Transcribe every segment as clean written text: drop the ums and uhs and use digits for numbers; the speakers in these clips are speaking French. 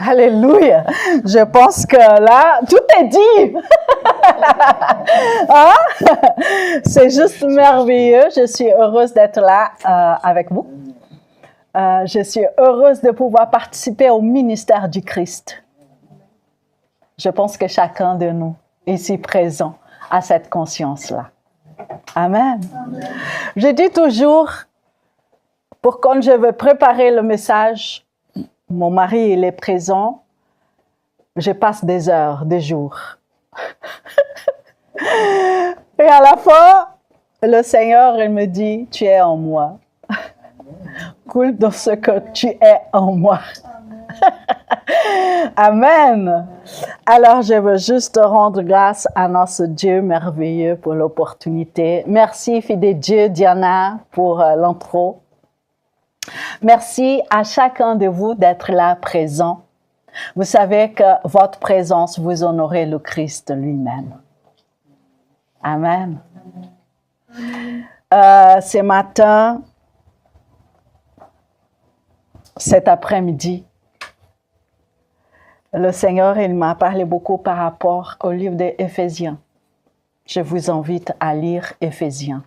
Alléluia. Je pense que là, tout est dit. Hein? C'est juste merveilleux. Je suis heureuse d'être là avec vous. Je suis heureuse de pouvoir participer au ministère du Christ. Je pense que chacun de nous, ici présent, a cette conscience-là. Amen. Amen. Je dis toujours, pour quand je veux préparer le message, mon mari, il est présent, je passe des heures, des jours. Et à la fin, le Seigneur, il me dit, tu es en moi. Coule dans ce que tu es en moi. Amen. Alors, je veux juste rendre grâce à notre Dieu merveilleux pour l'opportunité. Merci, fidèle Dieu, Diana, pour l'intro. Merci à chacun de vous d'être là présent. Vous savez que votre présence vous honorez le Christ lui-même. Amen. Ce matin, cet après-midi, le Seigneur, il m'a parlé beaucoup par rapport au livre d'Éphésiens. Je vous invite à lire Éphésiens,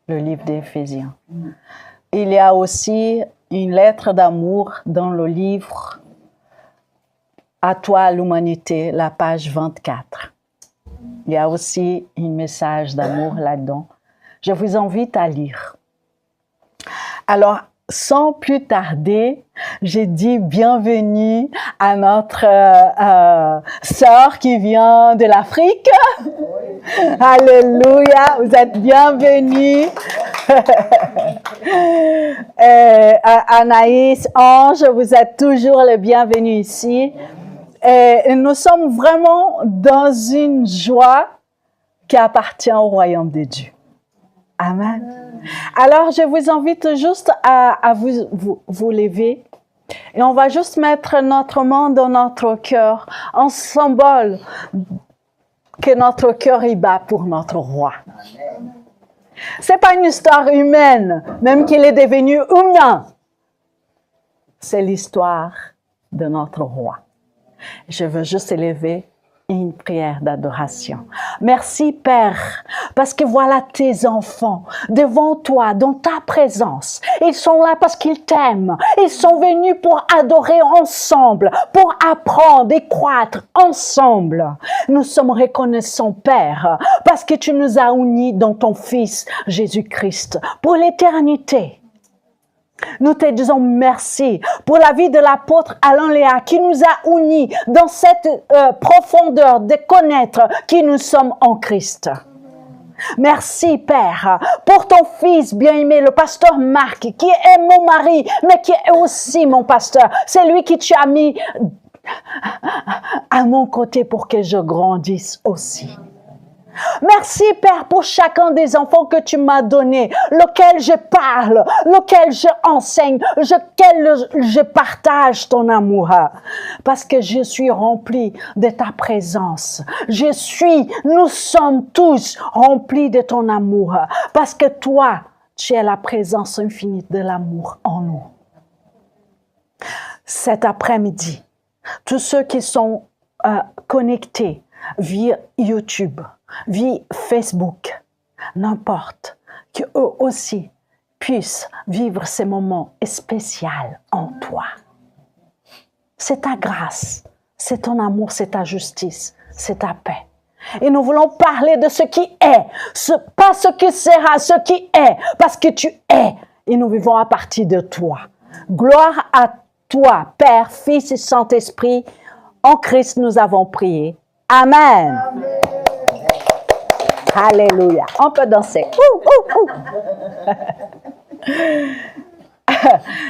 le livre d'Éphésiens. Il y a aussi une lettre d'amour dans le livre « À toi l'humanité », la page 24. Il y a aussi un message d'amour là-dedans. Je vous invite à lire. Alors, sans plus tarder, j'ai dit bienvenue à notre sœur qui vient de l'Afrique. Alléluia, vous êtes bienvenue. Anaïs, Ange, vous êtes toujours les bienvenus ici. Et nous sommes vraiment dans une joie qui appartient au royaume de Dieu. Amen. Alors, je vous invite juste à vous lever et on va juste mettre notre main dans notre cœur en symbole que notre cœur y bat pour notre roi. C'est pas une histoire humaine, même qu'il est devenu humain. C'est l'histoire de notre roi. Je veux juste élever une prière d'adoration. Merci, Père, parce que voilà tes enfants devant toi, dans ta présence. Ils sont là parce qu'ils t'aiment. Ils sont venus pour adorer ensemble, pour apprendre et croître ensemble. Nous sommes reconnaissants, Père, parce que tu nous as unis dans ton Fils, Jésus-Christ, pour l'éternité. Nous te disons merci pour la vie de l'apôtre Alain Léa qui nous a unis dans cette profondeur de connaître qui nous sommes en Christ. Merci, Père, pour ton fils bien-aimé, le pasteur Marc, qui est mon mari, mais qui est aussi mon pasteur. C'est lui qui tu as mis à mon côté pour que je grandisse aussi. Merci, Père, pour chacun des enfants que tu m'as donnés, lequel je parle, lequel je enseigne, lequel je partage ton amour. Parce que je suis rempli de ta présence. Nous sommes tous remplis de ton amour. Parce que toi, tu es la présence infinie de l'amour en nous. Cet après-midi, tous ceux qui sont connectés via YouTube, via Facebook, n'importe, qu'eux aussi puissent vivre ces moments spéciaux en toi. C'est ta grâce, c'est ton amour, c'est ta justice, c'est ta paix. Et nous voulons parler de ce qui est, pas ce qui sera, ce qui est, parce que tu es, et nous vivons à partir de toi. Gloire à toi, Père, Fils et Saint-Esprit, en Christ nous avons prié. Amen. Amen. Alléluia. On peut danser.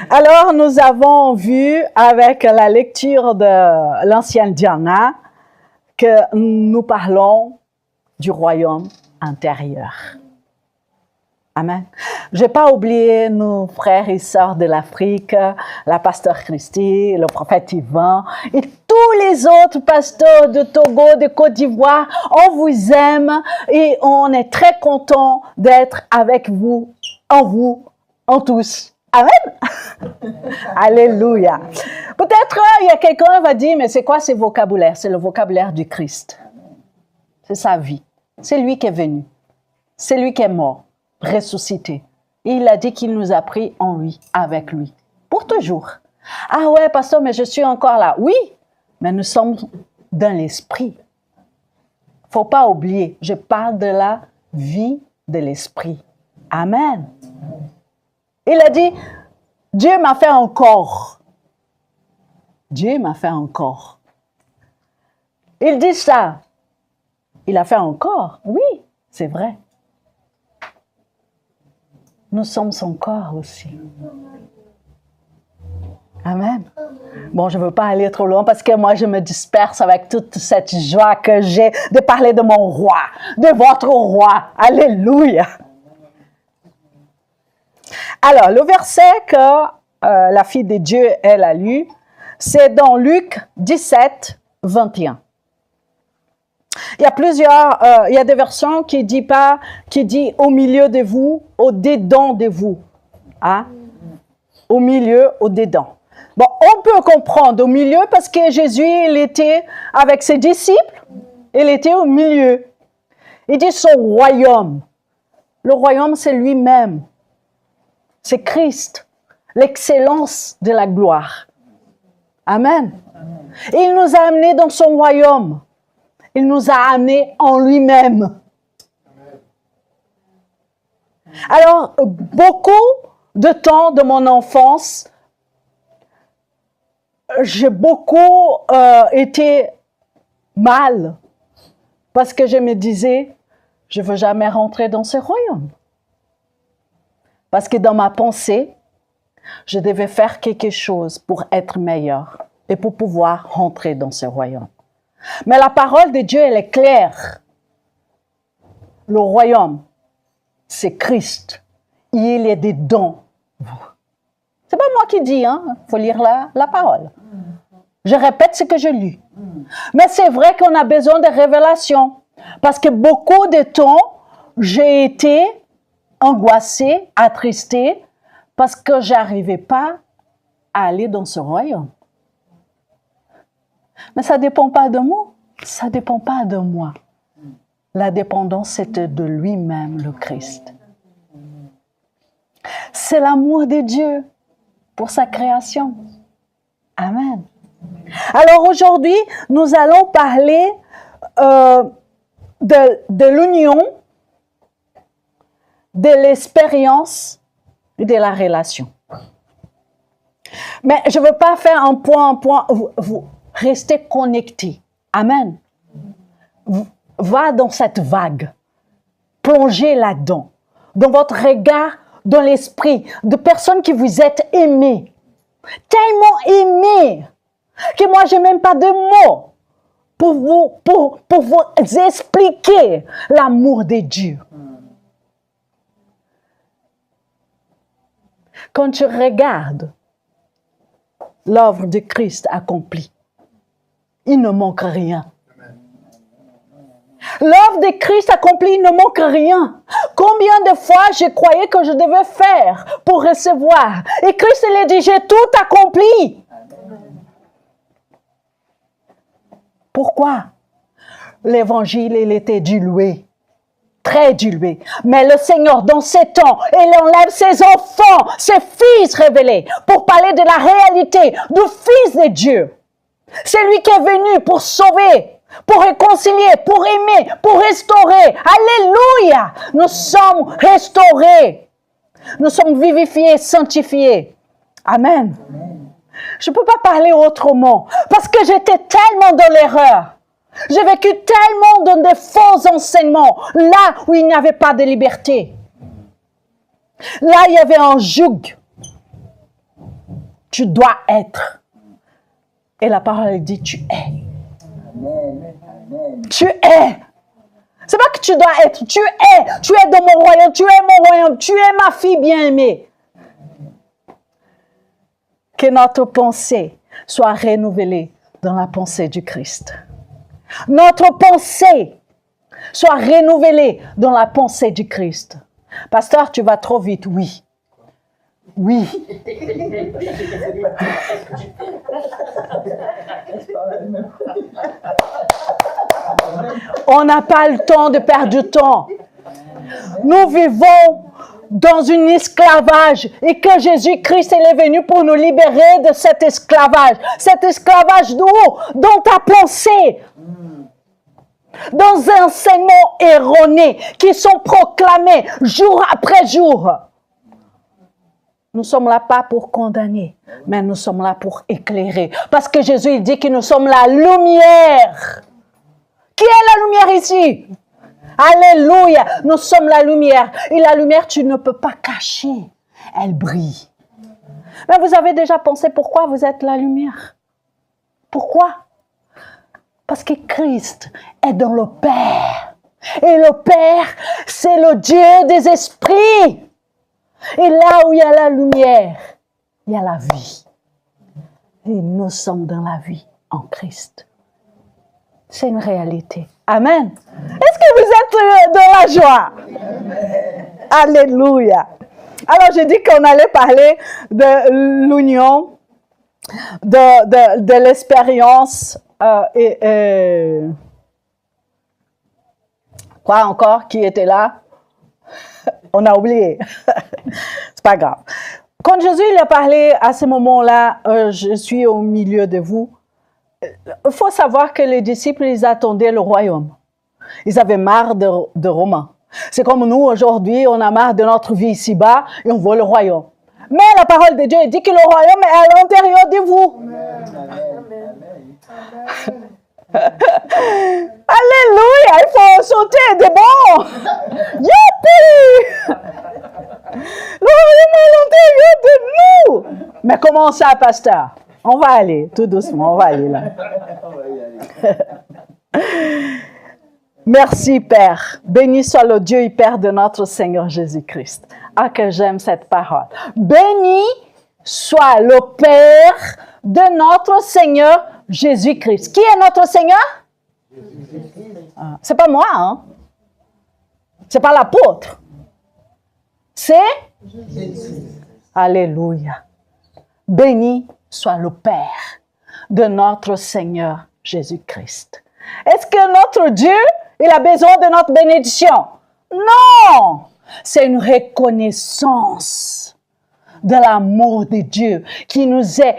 Alors, nous avons vu avec la lecture de l'ancienne Diana que nous parlons du royaume intérieur. Amen. Je n'ai pas oublié nos frères et sœurs de l'Afrique, la pasteur Christy, le prophète Yvan et tous les autres pasteurs de Togo, de Côte d'Ivoire. On vous aime et on est très content d'être avec vous, en tous. Amen. Alléluia. Peut-être il y a quelqu'un qui va dire, mais c'est quoi ce vocabulaire? C'est le vocabulaire du Christ. C'est sa vie. C'est lui qui est venu. C'est lui qui est mort, ressuscité. Et il a dit qu'il nous a pris en lui, avec lui, pour toujours. Ah ouais, pasteur, mais je suis encore là. Oui, mais nous sommes dans l'esprit. Faut pas oublier, je parle de la vie de l'esprit. Amen. Il a dit, Dieu m'a fait un corps. Dieu m'a fait un corps. Il dit ça. Il a fait un corps. Oui, c'est vrai. Nous sommes son corps aussi. Amen. Bon, je ne veux pas aller trop loin parce que moi, je me disperse avec toute cette joie que j'ai de parler de mon roi, de votre roi. Alléluia. Alors, le verset que la fille de Dieu, elle a lu, c'est dans Luc 17, 21. Il y a des versions qui disent pas, qui dit au milieu de vous, au dedans de vous. Hein? Au milieu, au dedans. Bon, on peut comprendre au milieu parce que Jésus, il était avec ses disciples, il était au milieu. Il dit son royaume. Le royaume, c'est lui-même. C'est Christ, l'excellence de la gloire. Amen. Il nous a amenés dans son royaume. Il nous a amenés en lui-même. Alors, beaucoup de temps de mon enfance, j'ai beaucoup été mal parce que je me disais, je ne veux jamais rentrer dans ce royaume. Parce que dans ma pensée, je devais faire quelque chose pour être meilleur et pour pouvoir rentrer dans ce royaume. Mais la parole de Dieu, elle est claire. Le royaume, c'est Christ. Il est dedans vous. C'est pas moi qui dis, hein. Faut lire la parole. Je répète ce que je lis. Mais c'est vrai qu'on a besoin de révélation. Parce que beaucoup de temps, j'ai été angoissée, attristée, parce que je n'arrivais pas à aller dans ce royaume. Mais ça ne dépend pas de moi. Ça ne dépend pas de moi. La dépendance, c'est de lui-même, le Christ. C'est l'amour de Dieu pour sa création. Amen. Alors aujourd'hui, nous allons parler de l'union, de l'expérience et de la relation. Mais je ne veux pas faire un point. Vous restez connectés. Amen. Va dans cette vague. Plongez là-dedans. Dans votre regard, dans l'esprit, de personnes qui vous êtes aimées. Tellement aimées que moi, je n'ai même pas de mots pour vous expliquer l'amour de Dieu. Quand tu regardes l'œuvre de Christ accomplie, il ne manque rien. L'œuvre de Christ accomplie, il ne manque rien. Combien de fois je croyais que je devais faire pour recevoir? Et Christ lui dit, j'ai tout accompli. Pourquoi? L'évangile, il était dilué. Très dilué. Mais le Seigneur, dans ces temps, il enlève ses enfants, ses fils révélés, pour parler de la réalité du Fils de Dieu. C'est lui qui est venu pour sauver, pour réconcilier, pour aimer, pour restaurer. Alléluia! Nous sommes restaurés. Nous sommes vivifiés, sanctifiés. Amen. Je ne peux pas parler autrement, parce que j'étais tellement dans l'erreur. J'ai vécu tellement dans de faux enseignements, là où il n'y avait pas de liberté. Là, il y avait un joug. Tu dois être. Et la parole dit, tu es. Tu es. C'est pas que tu dois être, tu es. Tu es dans mon royaume, tu es mon royaume, tu es ma fille bien-aimée. Que notre pensée soit renouvelée dans la pensée du Christ. Notre pensée soit renouvelée dans la pensée du Christ. Pasteur, tu vas trop vite, oui. Oui. On n'a pas le temps de perdre du temps. Nous vivons dans un esclavage et que Jésus-Christ est venu pour nous libérer de cet esclavage. Cet esclavage d'où? Dans ta pensée. Dans un enseignement erroné qui sont proclamés jour après jour. Nous sommes là pas pour condamner, mais nous sommes là pour éclairer. Parce que Jésus il dit que nous sommes la lumière. Qui est la lumière ici? Alléluia, nous sommes la lumière. Et la lumière, tu ne peux pas cacher. Elle brille. Mais vous avez déjà pensé pourquoi vous êtes la lumière? Pourquoi? Parce que Christ est dans le Père. Et le Père, c'est le Dieu des esprits. Et là où il y a la lumière, il y a la vie. Et nous sommes dans la vie en Christ. C'est une réalité. Amen. Est-ce que vous êtes dans la joie? Alléluia. Alors, j'ai dit qu'on allait parler de l'union, de l'expérience quoi encore qui était là? On a oublié. C'est pas grave. Quand Jésus il a parlé à ce moment-là, je suis au milieu de vous, il faut savoir que les disciples, ils attendaient le royaume. Ils avaient marre de Romains. C'est comme nous, aujourd'hui, on a marre de notre vie ici-bas et on veut le royaume. Mais la parole de Dieu dit que le royaume est à l'intérieur de vous. Alléluia, il faut sauter des bons. Youpi! Le royaume est à l'intérieur de nous. Mais comment ça, pasteur? On va aller, tout doucement, on va aller là. Merci, Père. Béni soit le Dieu et Père de notre Seigneur Jésus-Christ. Ah, que j'aime cette parole. Béni soit le Père de notre Seigneur Jésus-Christ. Qui est notre Seigneur? Ah, c'est pas moi, hein? C'est pas l'apôtre. C'est Jésus. Alléluia. Béni soit le Père de notre Seigneur Jésus-Christ. Est-ce que notre Dieu, il a besoin de notre bénédiction? Non! C'est une reconnaissance de l'amour de Dieu qui nous est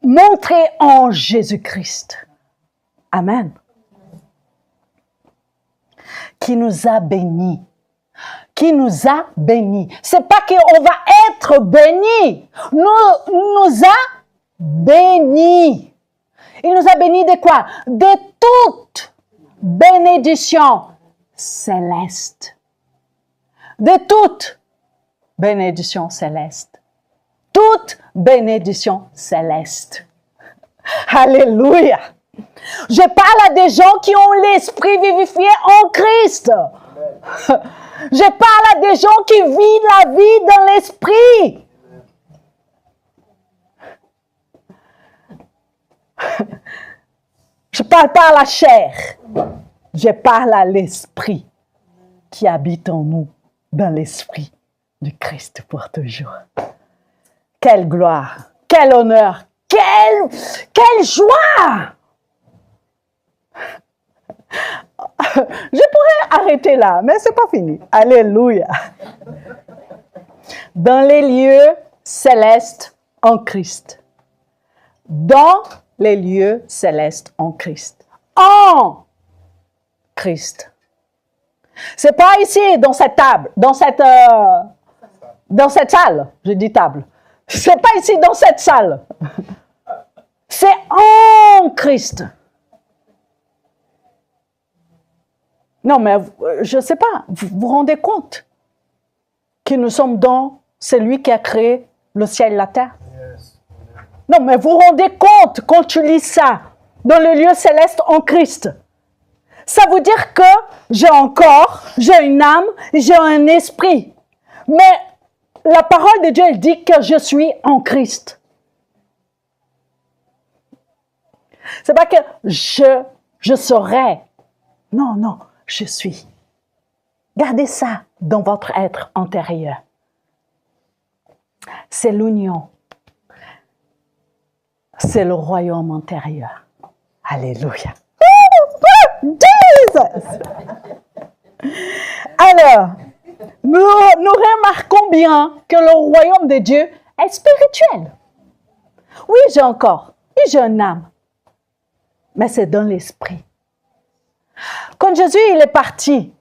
montré en Jésus-Christ. Amen. Qui nous a bénis. Qui nous a bénis. C'est pas qu'on va être bénis. Nous a bénis. Il nous a bénis de quoi? De toute bénédiction céleste. De toute bénédiction céleste. Toute bénédiction céleste. Alléluia. Je parle à des gens qui ont l'esprit vivifié en Christ. Je parle à des gens qui vivent la vie dans l'esprit. Je ne parle pas à la chair. Je parle à l'esprit qui habite en nous, dans l'esprit du Christ pour toujours. Quelle gloire, quel honneur, quelle joie! Je pourrais arrêter là, mais c'est pas fini. Alléluia. Dans les lieux célestes en Christ. Dans les lieux célestes en Christ. En Christ. C'est pas ici, dans cette table, dans cette salle. Je dis table. C'est pas ici, dans cette salle. C'est en Christ. Non, mais je ne sais pas, vous vous rendez compte que nous sommes dans celui qui a créé le ciel et la terre? Non, mais vous vous rendez compte quand tu lis ça, dans le lieu céleste en Christ. Ça veut dire que j'ai un corps, j'ai une âme, j'ai un esprit. Mais la parole de Dieu, elle dit que je suis en Christ. C'est pas que je serai. Non, non, je suis. Gardez ça dans votre être intérieur. C'est l'union. C'est le royaume intérieur. Alléluia. Jesus! Alors, nous remarquons bien que le royaume de Dieu est spirituel. Oui, j'ai un corps. Oui, j'ai une âme. Mais c'est dans l'esprit. Quand Jésus il est parti,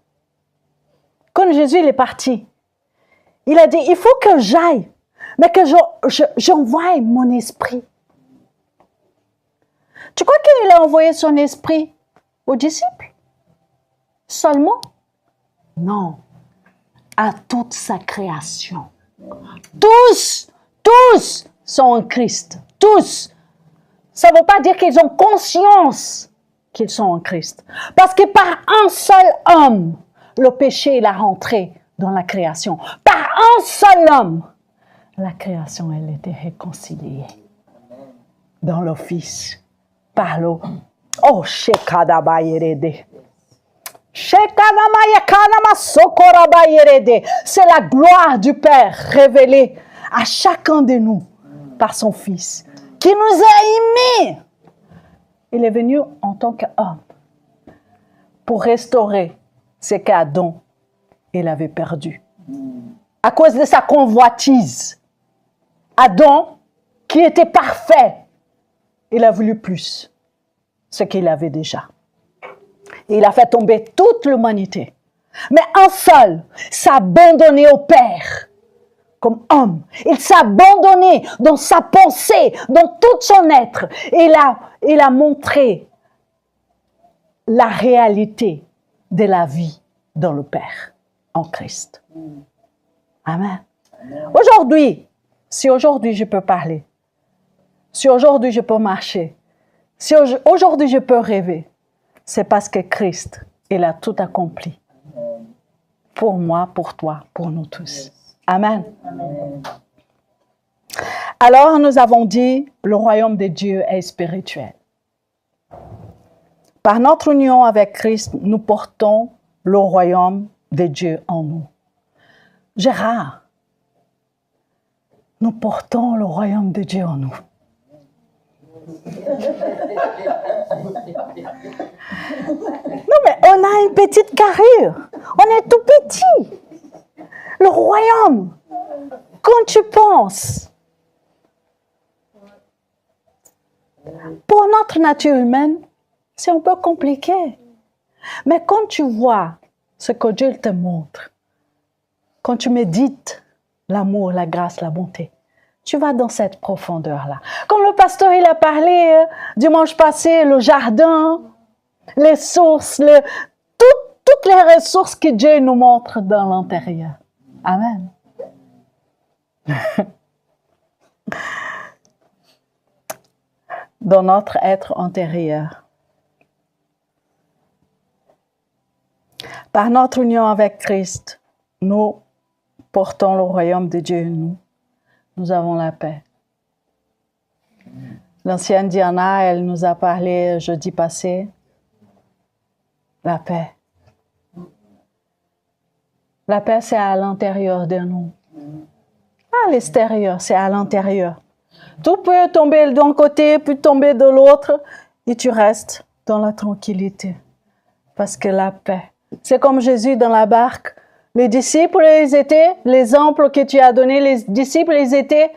il a dit, il faut que j'aille, mais que j'envoie mon esprit. Tu crois qu'il a envoyé son esprit aux disciples? Seulement? Non. À toute sa création. Tous sont en Christ. Tous. Ça ne veut pas dire qu'ils ont conscience qu'ils sont en Christ. Parce que par un seul homme, le péché est rentré dans la création. Par un seul homme, la création, elle était réconciliée dans le Fils. Par l'eau. Oh, Shekadabayerede. C'est la gloire du Père révélée à chacun de nous par son Fils, qui nous a aimés. Il est venu en tant qu'homme pour restaurer ce qu'Adam il avait perdu. À cause de sa convoitise, Adam, qui était parfait, il a voulu plus, ce qu'il avait déjà. Et il a fait tomber toute l'humanité. Mais un seul s'est abandonné au Père comme homme. Il s'est abandonné dans sa pensée, dans tout son être. Il a montré la réalité de la vie dans le Père, en Christ. Amen. Aujourd'hui, si aujourd'hui je peux parler, si aujourd'hui je peux marcher, si aujourd'hui je peux rêver, c'est parce que Christ, il a tout accompli. Pour moi, pour toi, pour nous tous. Amen. Amen. Alors, nous avons dit, le royaume de Dieu est spirituel. Par notre union avec Christ, nous portons le royaume de Dieu en nous. Gérard, nous portons le royaume de Dieu en nous. Non, mais on a une petite carrure. On est tout petit. Le royaume, quand tu penses, pour notre nature humaine, c'est un peu compliqué. Mais quand tu vois ce que Dieu te montre, quand tu médites l'amour, la grâce, la bonté, tu vas dans cette profondeur-là. Comme le pasteur il a parlé dimanche passé, le jardin, les sources, toutes les ressources que Dieu nous montre dans l'intérieur. Amen. Dans notre être intérieur. Par notre union avec Christ, nous portons le royaume de Dieu en nous. Nous avons la paix. L'ancienne Diana, elle nous a parlé jeudi passé. La paix. La paix, c'est à l'intérieur de nous. À l'extérieur, c'est à l'intérieur. Tout peut tomber d'un côté, puis tomber de l'autre, et tu restes dans la tranquillité. Parce que la paix. C'est comme Jésus dans la barque. Les disciples, ils étaient, l'exemple que tu as donné, les disciples, ils étaient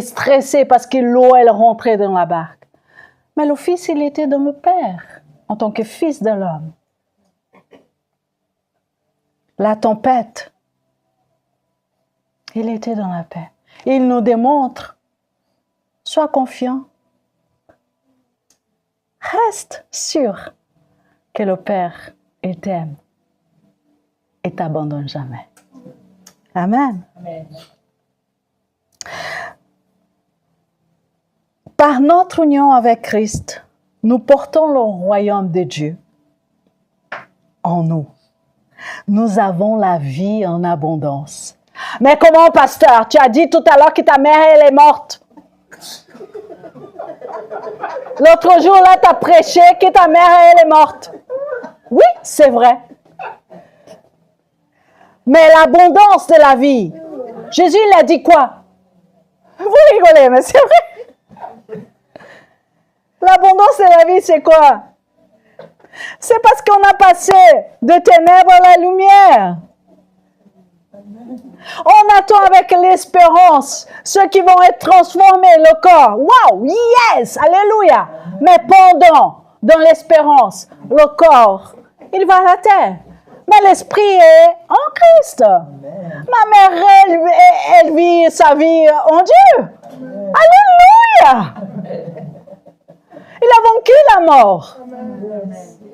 stressés parce que l'eau, elle rentrait dans la barque. Mais le Fils, il était dans le Père, en tant que Fils de l'homme. La tempête, il était dans la paix. Il nous démontre, sois confiant, reste sûr que le Père, il t'aime et t'abandonne jamais. Amen. Amen. Par notre union avec Christ, nous portons le royaume de Dieu en nous. Nous avons la vie en abondance. Mais comment, pasteur? Tu as dit tout à l'heure que ta mère, elle est morte. L'autre jour, là, tu as prêché que ta mère, elle est morte. Oui, c'est vrai. Mais l'abondance de la vie, Jésus, il a dit quoi? Vous rigolez, mais c'est vrai. L'abondance de la vie, c'est quoi? C'est parce qu'on a passé de ténèbres à la lumière. On attend avec l'espérance ceux qui vont être transformés, le corps. Wow, yes, alléluia. Mais pendant, dans l'espérance, le corps, il va à la terre. Mais l'esprit est en Christ. Ma mère, elle vit sa vie en Dieu. Alléluia. Il a vaincu la mort.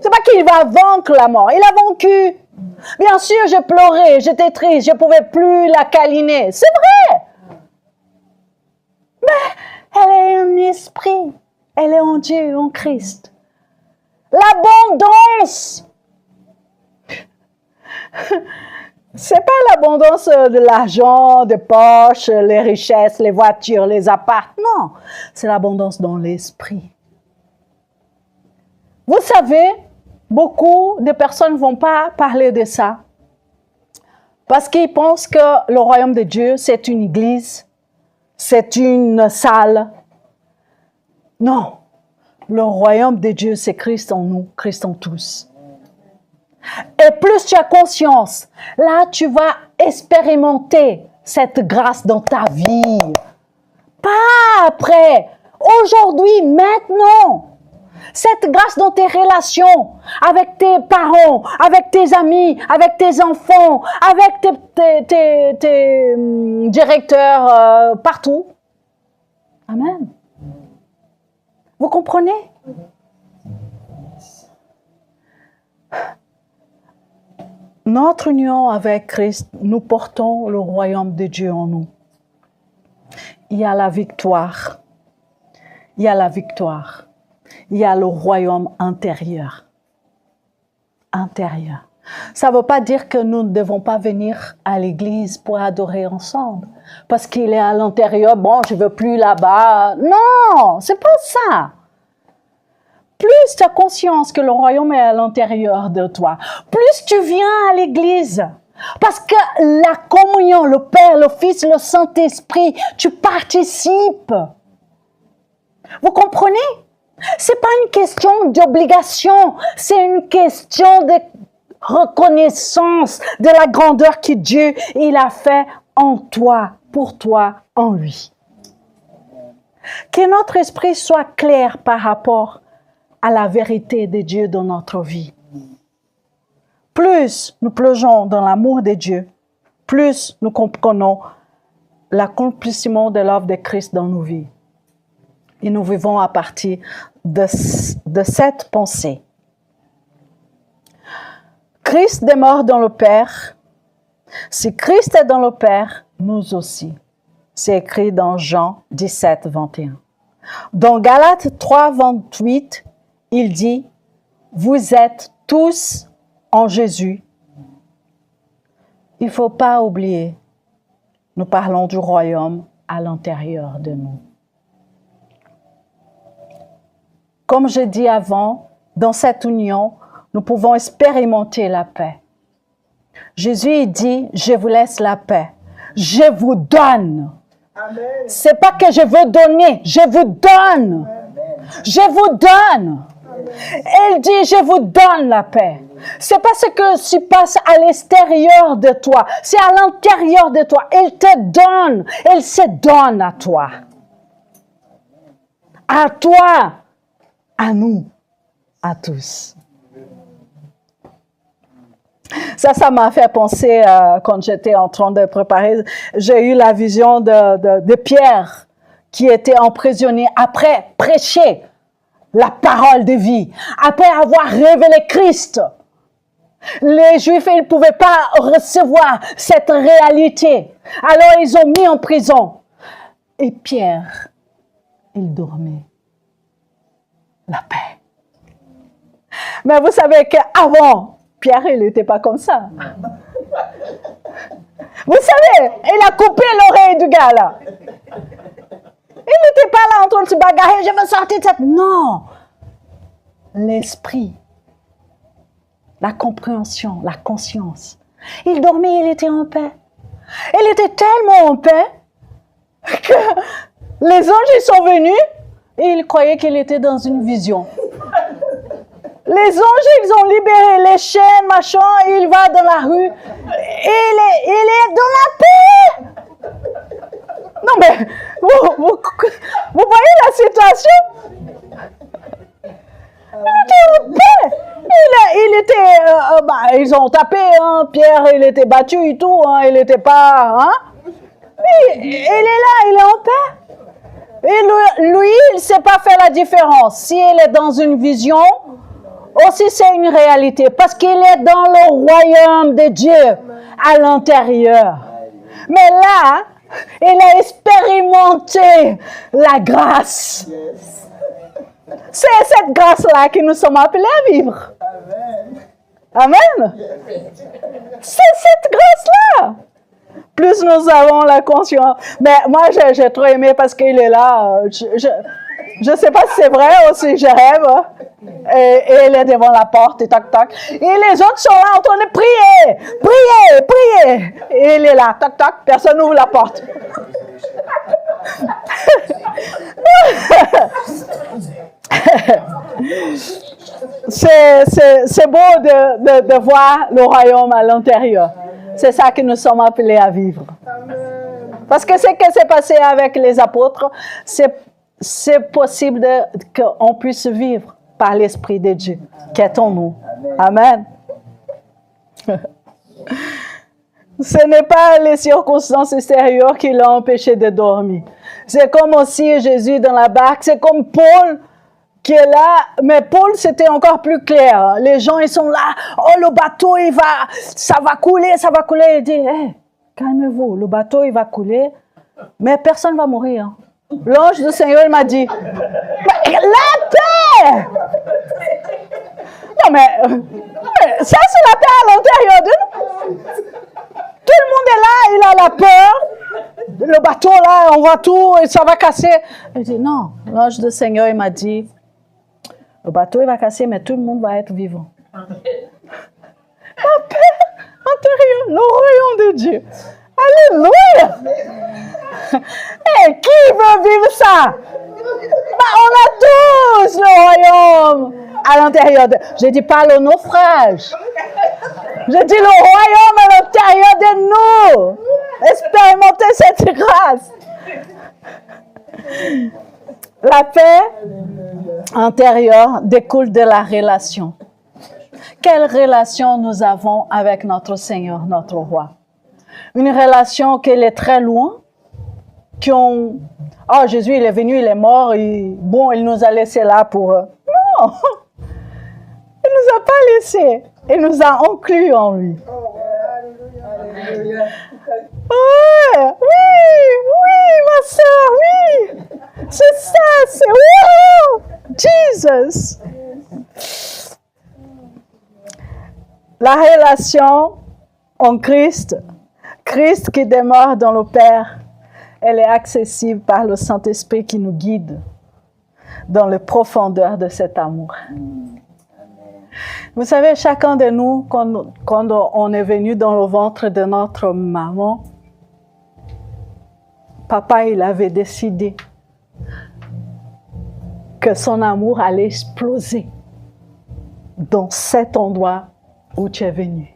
C'est pas qu'il va vaincre la mort. Il a vaincu. Bien sûr, j'ai pleuré, j'étais triste, je ne pouvais plus la câliner. C'est vrai. Mais elle est un esprit. Elle est en Dieu, en Christ. L'abondance. C'est pas l'abondance de l'argent, des poches, les richesses, les voitures, les apparts. Non, c'est l'abondance dans l'esprit. Vous savez, beaucoup de personnes ne vont pas parler de ça parce qu'ils pensent que le royaume de Dieu, c'est une église, c'est une salle. Non, le royaume de Dieu, c'est Christ en nous, Christ en tous. Et plus tu as conscience, là, tu vas expérimenter cette grâce dans ta vie. Pas après, aujourd'hui, maintenant. Cette grâce dans tes relations, avec tes parents, avec tes amis, avec tes enfants, avec tes directeurs, partout. Amen. Vous comprenez? Notre union avec Christ, nous portons le royaume de Dieu en nous. Il y a la victoire. Il y a la victoire. Il y a le royaume intérieur. Intérieur. Ça ne veut pas dire que nous ne devons pas venir à l'église pour adorer ensemble. Parce qu'il est à l'intérieur, bon, je ne veux plus là-bas. Non, c'est pas ça. Plus tu as conscience que le royaume est à l'intérieur de toi, plus tu viens à l'église. Parce que la communion, le Père, le Fils, le Saint-Esprit, tu participes. Vous comprenez? C'est pas une question d'obligation, c'est une question de reconnaissance de la grandeur que Dieu il a fait en toi, pour toi, en lui. Que notre esprit soit clair par rapport à la vérité de Dieu dans notre vie. Plus nous plongeons dans l'amour de Dieu, plus nous comprenons l'accomplissement de l'œuvre de Christ dans nos vies. Et nous vivons à partir de cette pensée. Christ demeure dans le Père. Si Christ est dans le Père, nous aussi. C'est écrit dans Jean 17, 21. Dans Galates 3, 28, il dit, « Vous êtes tous en Jésus. » Il ne faut pas oublier, nous parlons du royaume à l'intérieur de nous. Comme je dis avant, dans cette union, nous pouvons expérimenter la paix. Jésus dit, je vous laisse la paix. Je vous donne. Ce n'est pas que je veux donner, je vous donne. Amen. Je vous donne. Amen. Il dit, je vous donne la paix. C'est pas ce que se passe à l'extérieur de toi, c'est à l'intérieur de toi. Il te donne, il se donne à toi. À toi. À nous, à tous. Ça m'a fait penser, quand j'étais en train de préparer, j'ai eu la vision de Pierre qui était emprisonné après prêcher la parole de vie, après avoir révélé Christ. Les Juifs, ils ne pouvaient pas recevoir cette réalité. Alors, ils ont mis en prison. Et Pierre, il dormait. La paix. Mais vous savez qu'avant, Pierre, il n'était pas comme ça. Vous savez, il a coupé l'oreille du gars là. Il n'était pas là en train de se bagarrer, je veux sortir de cette... Non. L'esprit, la compréhension, la conscience. Il dormait, il était en paix. Il était tellement en paix que Les anges, ils sont venus et ils croyaient qu'il était dans une vision. Les anges, ils ont libéré les chaînes, machin, et il va dans la rue. Et il est dans la paix. Non, mais vous voyez la situation? Il était en paix. Ils ont tapé, hein, Pierre, il était battu et tout, hein, il n'était pas... Hein, il est là, il est en paix. Et lui, il ne sait pas faire la différence. Si il est dans une vision, aussi c'est une réalité. Parce qu'il est dans le royaume de Dieu, à l'intérieur. Mais là, il a expérimenté la grâce. C'est cette grâce-là que nous sommes appelés à vivre. Amen. C'est cette grâce-là. Plus nous avons la conscience. Mais moi, j'ai trop aimé parce qu'il est là. Je ne sais pas si c'est vrai ou si je rêve. Et il est devant la porte et tac, tac. Et les autres sont là en train de prier. Prier, prier. Et il est là, tac, tac. Personne n'ouvre la porte. C'est beau de voir le royaume à l'intérieur. C'est ça que nous sommes appelés à vivre. Parce que ce qui s'est passé avec les apôtres, c'est possible qu'on puisse vivre par l'Esprit de Dieu qui est en nous. Amen. Ce n'est pas les circonstances extérieures qui l'ont empêché de dormir. C'est comme aussi Jésus dans la barque, c'est comme Paul qui est là, mais Paul, c'était encore plus clair. Les gens, ils sont là, oh, le bateau, ça va couler. Il dit, hey, calmez-vous, le bateau, il va couler, mais personne ne va mourir. L'ange du Seigneur, il m'a dit, la paix! Non, mais ça, c'est la paix à l'intérieur de nous. Tout le monde est là, il a la peur. Le bateau, là, on voit tout, et ça va casser. Il dit, non, l'ange du Seigneur, il m'a dit, le bateau, il va casser, mais tout le monde va être vivant. La paix intérieure, le royaume de Dieu. Alléluia! Hey, qui veut vivre ça? On a tous le royaume à l'intérieur de... Je ne dis pas le naufrage. Je dis le royaume à l'intérieur de nous. Expérimentez cette grâce. La paix intérieure découle de la relation. Quelle relation nous avons avec notre Seigneur, notre Roi? Une relation qui est très loin, oh, Jésus, il est venu, il est mort, il nous a laissés là pour... Non! Il nous a pas laissés. Il nous a inclus en lui. Oui, ma soeur, oui! C'est ça, c'est wow! Jesus! La relation en Christ qui demeure dans le Père, elle est accessible par le Saint-Esprit qui nous guide dans les profondeurs de cet amour. Vous savez, chacun de nous, quand on est venu dans le ventre de notre maman, papa, il avait décidé que son amour allait exploser dans cet endroit où tu es venu.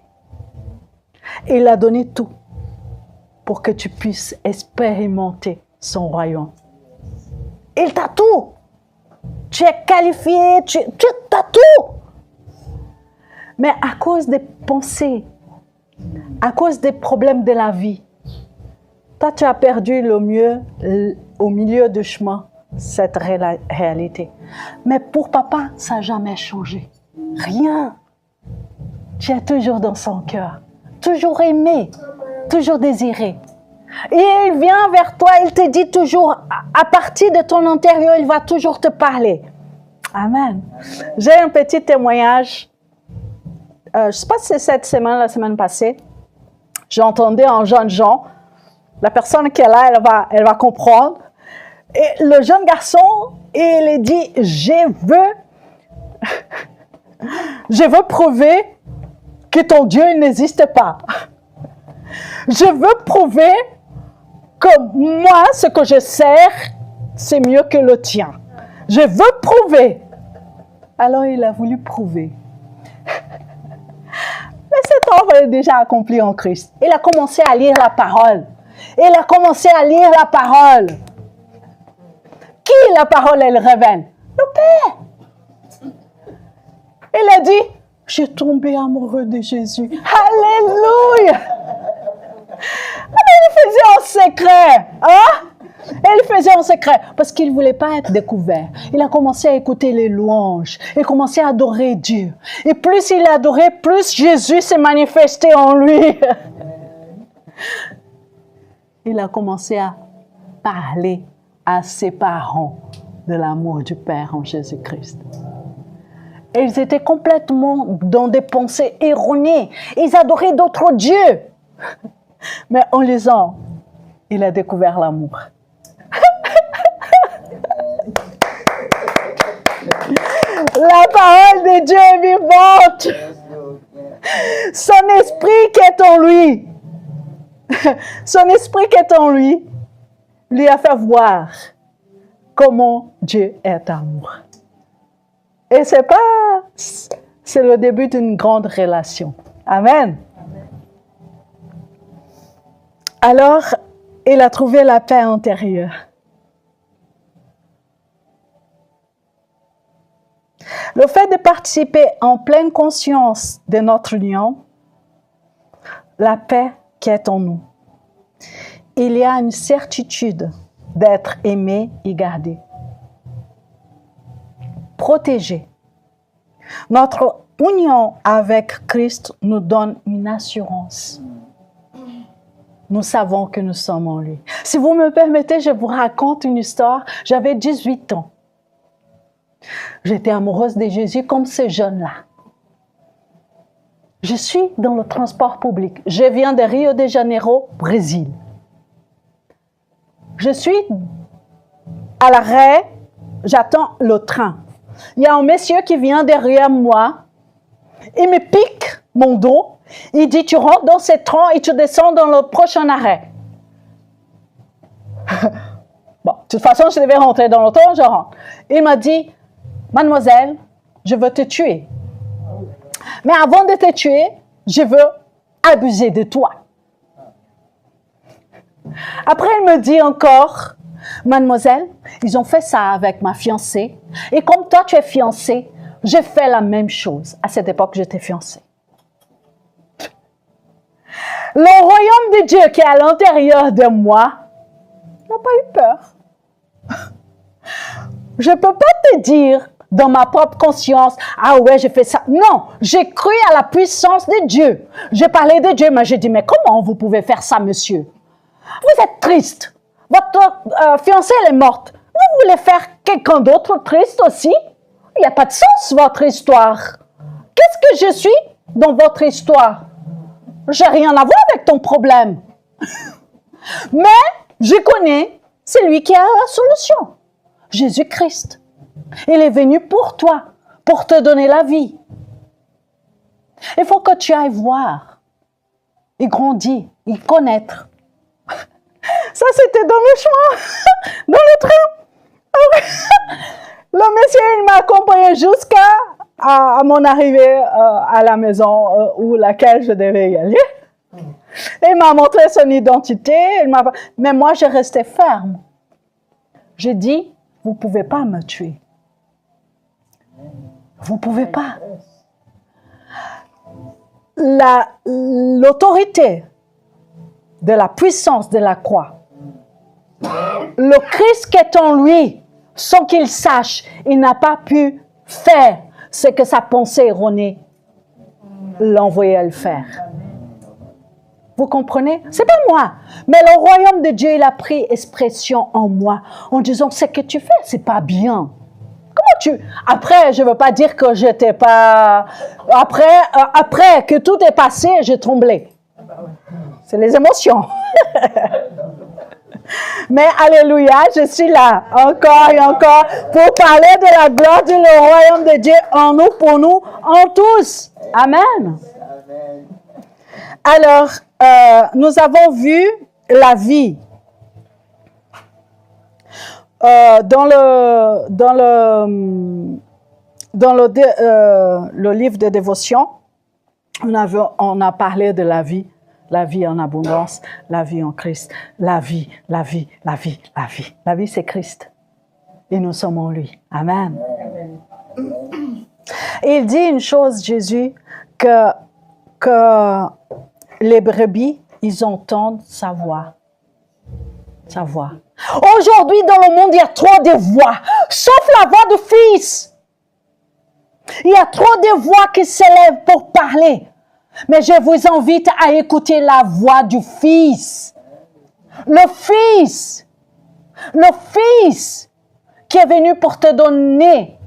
Il a donné tout pour que tu puisses expérimenter son royaume. Il t'a tout. Tu es qualifié, tu as tout. Mais à cause des pensées, à cause des problèmes de la vie, toi, tu as perdu au milieu du chemin cette réalité. Mais pour papa, ça n'a jamais changé. Rien. Tu es toujours dans son cœur, toujours aimé, toujours désiré. Et il vient vers toi, il te dit toujours, à partir de ton intérieur, il va toujours te parler. Amen. J'ai un petit témoignage. Je ne sais pas si c'est cette semaine, la semaine passée. J'entendais un jeune Jean. La personne qui est là, elle va comprendre. Et le jeune garçon, il dit, je veux prouver que ton Dieu n'existe pas. Je veux prouver que moi, ce que je sers, c'est mieux que le tien. Je veux prouver. Alors il a voulu prouver. Mais cette œuvre est déjà accomplie en Christ. Il a commencé à lire la parole. Il a commencé à lire la parole. Qui la parole, elle révèle? Le Père. Il a dit, j'ai tombé amoureux de Jésus. Alléluia. Il faisait en secret. Hein? Il faisait en secret parce qu'il ne voulait pas être découvert. Il a commencé à écouter les louanges. Il a commencé à adorer Dieu. Et plus il adorait, plus Jésus s'est manifesté en lui. Il a commencé à parler à ses parents de l'amour du Père en Jésus-Christ. Et ils étaient complètement dans des pensées erronées. Ils adoraient d'autres dieux. Mais en lisant, il a découvert l'amour. La parole de Dieu est vivante. Son esprit qui est en lui. Son esprit qui est en lui a fait voir comment Dieu est amour. Et c'est le début d'une grande relation. Amen. Alors, il a trouvé la paix intérieure. Le fait de participer en pleine conscience de notre union, la paix qui est en nous, il y a une certitude d'être aimé et gardé, protégé. Notre union avec Christ nous donne une assurance. Nous savons que nous sommes en lui. Si vous me permettez, je vous raconte une histoire. J'avais 18 ans. J'étais amoureuse de Jésus comme ces jeunes-là. Je suis dans le transport public. Je viens de Rio de Janeiro, Brésil. Je suis à l'arrêt, j'attends le train. Il y a un monsieur qui vient derrière moi. Il me pique mon dos. Il dit, tu rentres dans ce train et tu descends dans le prochain arrêt. Bon, de toute façon, je devais rentrer dans le train, je rentre. Il m'a dit, mademoiselle, je veux te tuer. Mais avant de te tuer, je veux abuser de toi. Après, il me dit encore, mademoiselle, ils ont fait ça avec ma fiancée. Et comme toi, tu es fiancée, j'ai fait la même chose. À cette époque, j'étais fiancée. Le royaume de Dieu qui est à l'intérieur de moi n'a pas eu peur. Je ne peux pas te dire dans ma propre conscience, ah ouais, j'ai fait ça. Non, j'ai cru à la puissance de Dieu. J'ai parlé de Dieu, mais j'ai dit, mais comment vous pouvez faire ça, monsieur? Vous êtes triste. Votre fiancée, elle est morte. Vous voulez faire quelqu'un d'autre triste aussi? Il n'y a pas de sens, votre histoire. Qu'est-ce que je suis dans votre histoire? J'ai rien à voir avec ton problème. Mais je connais celui qui a la solution. Jésus-Christ. Il est venu pour toi, pour te donner la vie. Il faut que tu ailles voir, et grandir, et connaître. Ça, c'était dans le chemin, dans le train. Le monsieur, il m'a accompagné jusqu'à mon arrivée à la maison où laquelle je devais y aller. Il m'a montré son identité, mais moi, je restais ferme. J'ai dit, vous ne pouvez pas me tuer. Vous ne pouvez pas. L'autorité de la puissance de la croix, le Christ qui est en lui, sans qu'il sache, il n'a pas pu faire ce que sa pensée erronée l'envoyait à le faire. Vous comprenez? C'est pas moi. Mais le royaume de Dieu, il a pris expression en moi en disant, ce que tu fais, c'est pas bien. Après, je ne veux pas dire que j'étais pas... Après que tout est passé, j'ai tremblé. C'est les émotions. Mais alléluia, je suis là, encore et encore, pour parler de la gloire du royaume de Dieu en nous, pour nous, en tous. Amen. Alors, nous avons vu la vie. le livre de dévotion, on a parlé de la vie en abondance, la vie en Christ, la vie. La vie, c'est Christ. Et nous sommes en lui. Amen. Et il dit une chose, Jésus, que les brebis, ils entendent sa voix. Sa voix. Aujourd'hui, dans le monde, il y a trop de voix, sauf la voix du Fils. Il y a trop de voix qui s'élèvent pour parler. Mais je vous invite à écouter la voix du Fils. Le Fils qui est venu pour te donner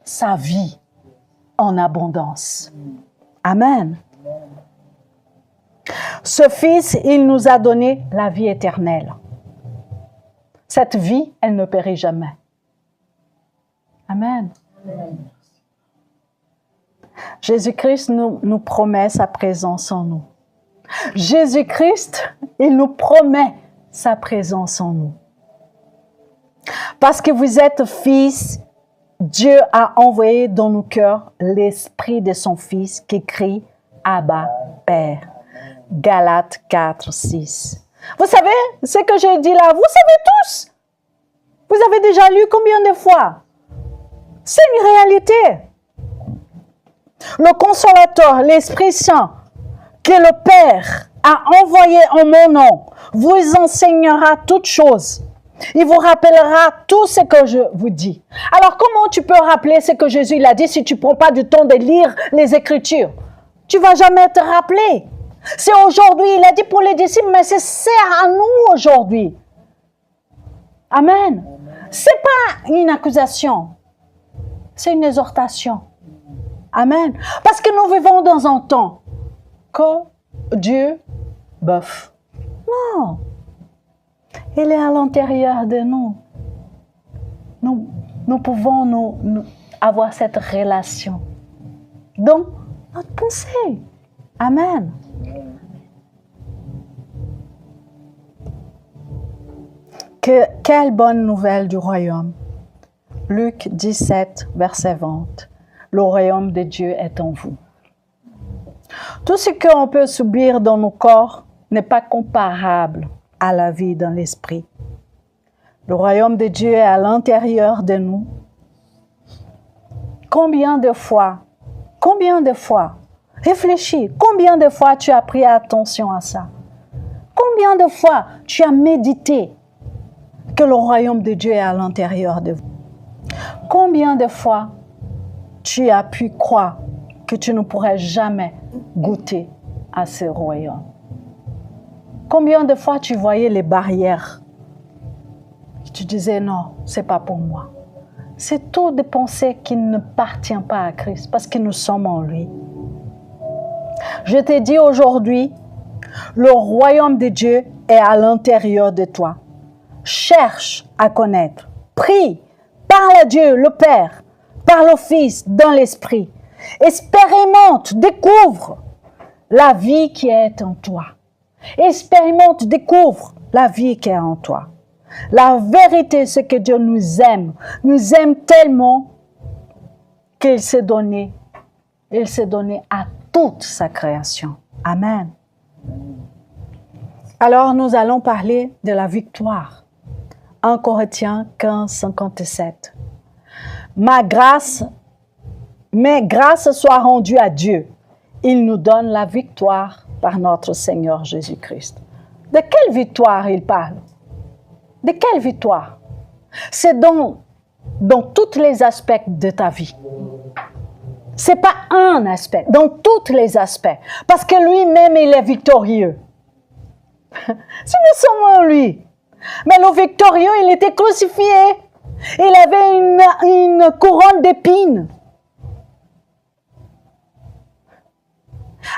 sa vie en abondance. Amen. Ce Fils, il nous a donné la vie éternelle. Cette vie, elle ne périt jamais. Amen. Jésus-Christ nous promet sa présence en nous. Jésus-Christ, il nous promet sa présence en nous. Parce que vous êtes fils, Dieu a envoyé dans nos cœurs l'esprit de son Fils qui crie « Abba, Père ». Galates 4, 6. Vous savez ce que je dis là? Vous savez tous. Vous avez déjà lu combien de fois? C'est une réalité. Le Consolateur, l'Esprit Saint, que le Père a envoyé en mon nom, vous enseignera toutes choses. Il vous rappellera tout ce que je vous dis. Alors, comment tu peux rappeler ce que Jésus a dit si tu ne prends pas du temps de lire les Écritures? Tu ne vas jamais te rappeler. C'est aujourd'hui, il a dit pour les disciples, mais c'est sert à nous aujourd'hui. Amen. Ce n'est pas une accusation, c'est une exhortation. Amen. Parce que nous vivons dans un temps que Dieu boeuf. Non. Il est à l'intérieur de nous. Nous pouvons nous avoir cette relation. Donc, notre pensée. Amen. Quelle bonne nouvelle du royaume. Luc 17, verset 20. Le royaume de Dieu est en vous. Tout ce qu'on peut subir dans nos corps n'est pas comparable à la vie dans l'esprit. Le royaume de Dieu est à l'intérieur de nous. Combien de fois, réfléchis, combien de fois tu as pris attention à ça? Combien de fois tu as médité que le royaume de Dieu est à l'intérieur de vous? Combien de fois tu as pu croire que tu ne pourrais jamais goûter à ce royaume? Combien de fois tu voyais les barrières? Tu disais non, c'est pas pour moi. C'est tout des pensées qui ne appartiennent pas à Christ parce que nous sommes en lui. Je te dis aujourd'hui, le royaume de Dieu est à l'intérieur de toi. Cherche à connaître. Prie. Parle à Dieu, le Père. Parle au Fils, dans l'Esprit. Expérimente, découvre la vie qui est en toi. Expérimente, découvre la vie qui est en toi. La vérité, c'est que Dieu nous aime tellement qu'il s'est donné à toute sa création. Amen. Alors, nous allons parler de la victoire. 1 Corinthiens 15, 57. Mais grâce soit rendue à Dieu. Il nous donne la victoire par notre Seigneur Jésus-Christ. De quelle victoire il parle? De quelle victoire? C'est dans tous les aspects de ta vie. Ce n'est pas un aspect, dans tous les aspects. Parce que lui-même, il est victorieux. Si nous sommes en lui. Mais le victorieux, il était crucifié. Il avait une couronne d'épines.